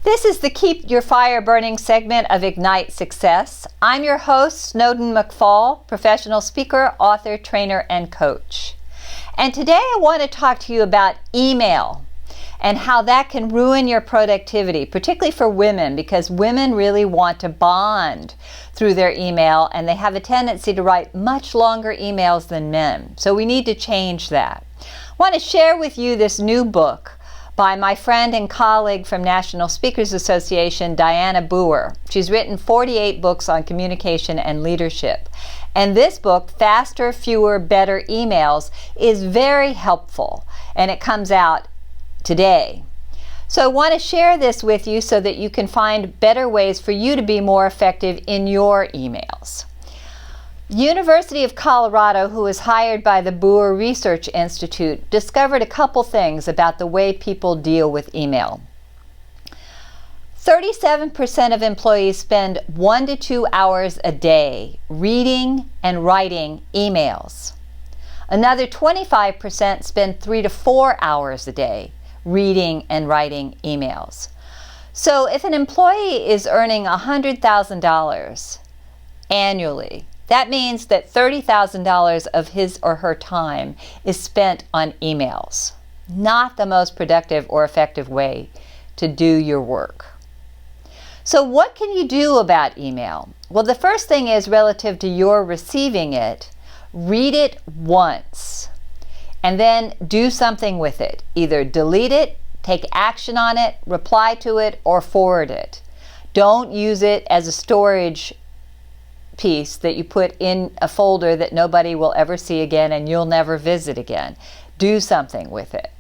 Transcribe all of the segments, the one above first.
This is the Keep Your Fire Burning segment of Ignite Success. I'm your host, Snowden McFall, professional speaker, author, trainer, and coach. And today I want to talk to you about email and how that can ruin your productivity, particularly for women, because women really want to bond through their email and they have a tendency to write much longer emails than men. So we need to change that. I want to share with you this new book by my friend and colleague from National Speakers Association, Diana Boer. She's written 48 books on communication and leadership. And this book, Faster, Fewer, Better Emails, is very helpful, and it comes out today. So I want to share this with you so that you can find better ways for you to be more effective in your emails. University of Colorado, who was hired by the Boer Research Institute, discovered a couple things about the way people deal with email. 37% of employees spend 1 to 2 hours a day reading and writing emails. Another 25% spend 3 to 4 hours a day reading and writing emails. So if an employee is earning $100,000 annually, that means that $30,000 of his or her time is spent on emails. Not the most productive or effective way to do your work. So what can you do about email? Well, the first thing is relative to your receiving it, read it once and then do something with it. Either delete it, take action on it, reply to it, or forward it. Don't use it as a storage piece that you put in a folder that nobody will ever see again and you'll never visit again. Do something with it.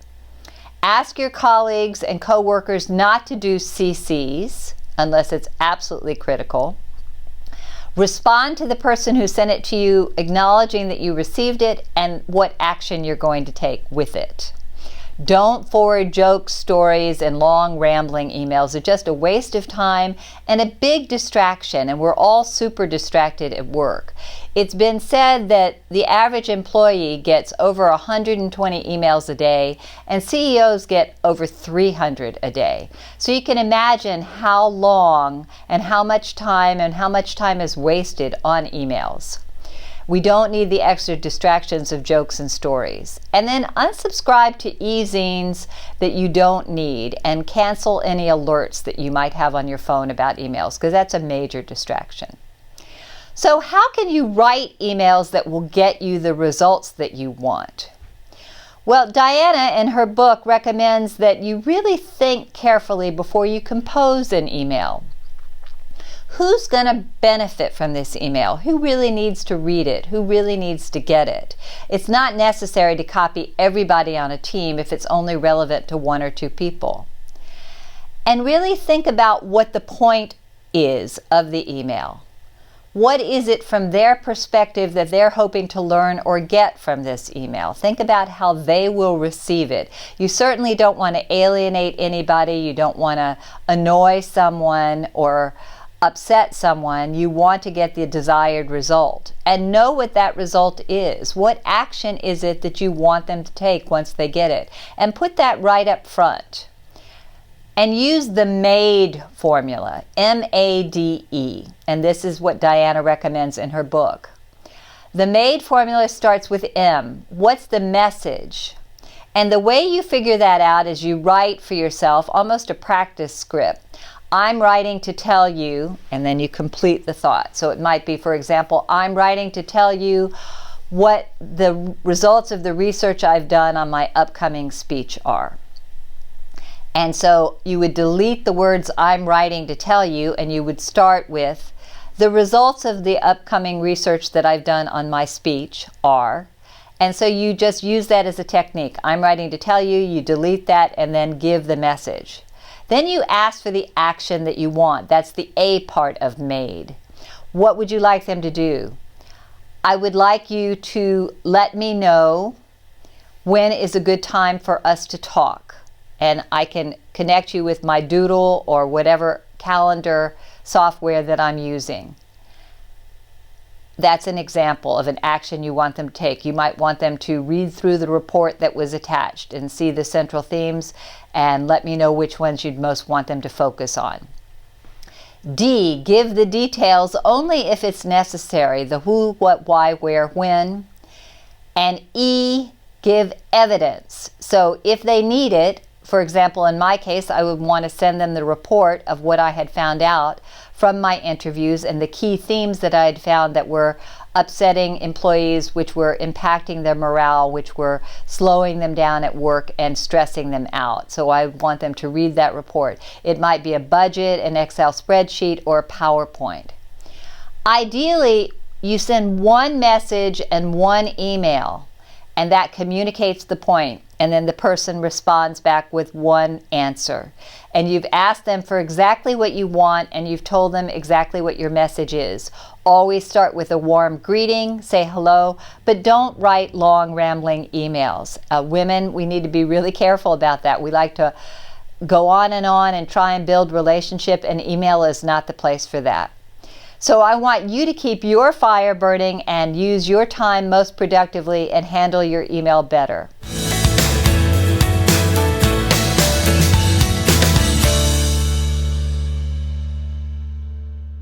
Ask your colleagues and coworkers not to do CCs unless it's absolutely critical. Respond to the person who sent it to you, acknowledging that you received it and what action you're going to take with it. Don't forward jokes, stories, and long rambling emails. They're just a waste of time and a big distraction, and we're all super distracted at work. It's been said that the average employee gets over 120 emails a day, and CEOs get over 300 a day. So you can imagine how long and how much time is wasted on emails. We don't need the extra distractions of jokes and stories. And then unsubscribe to e-zines that you don't need and cancel any alerts that you might have on your phone about emails, because that's a major distraction. So how can you write emails that will get you the results that you want? Well, Diana in her book recommends that you really think carefully before you compose an email. Who's going to benefit from this email? Who really needs to read it? Who really needs to get it? It's not necessary to copy everybody on a team if it's only relevant to 1 or 2 people. And really think about what the point is of the email. What is it from their perspective that they're hoping to learn or get from this email? Think about how they will receive it. You certainly don't want to alienate anybody. You don't want to annoy someone or upset someone. You want to get the desired result and know what that result is. What action is it that you want them to take once they get it? And put that right up front. And use the MADE formula, M-A-D-E. And this is what Diana recommends in her book. The MADE formula starts with M. What's the message? And the way you figure that out is you write for yourself almost a practice script. I'm writing to tell you, and then you complete the thought. So it might be, for example, I'm writing to tell you what the results of the research I've done on my upcoming speech are. And so you would delete the words I'm writing to tell you, and you would start with the results of the upcoming research that I've done on my speech are. And so you just use that as a technique. I'm writing to tell you, you delete that, and then give the message. Then you ask for the action that you want. That's the A part of MADE. What would you like them to do? I would like you to let me know when is a good time for us to talk. And I can connect you with my Doodle or whatever calendar software that I'm using. that's an example of an action you want them to take. You might want them to read through the report that was attached and see the central themes and let me know which ones you'd most want them to focus on. D, give the details only if it's necessary, the who, what, why, where, when. And E, give evidence. So if they need it, for example, in my case, I would want to send them the report of what I had found out from my interviews and the key themes that I had found that were upsetting employees, which were impacting their morale, which were slowing them down at work and stressing them out. So I want them to read that report. It might be a budget, an Excel spreadsheet, or a PowerPoint. Ideally, you send one message and one email, and that communicates the point, and then the person responds back with one answer. And you've asked them for exactly what you want, and you've told them exactly what your message is. Always start with a warm greeting, say hello, but don't write long, rambling emails. Women, we need to be really careful about that. We like to go on and try and build relationship, and email is not the place for that. So I want you to keep your fire burning and use your time most productively and handle your email better.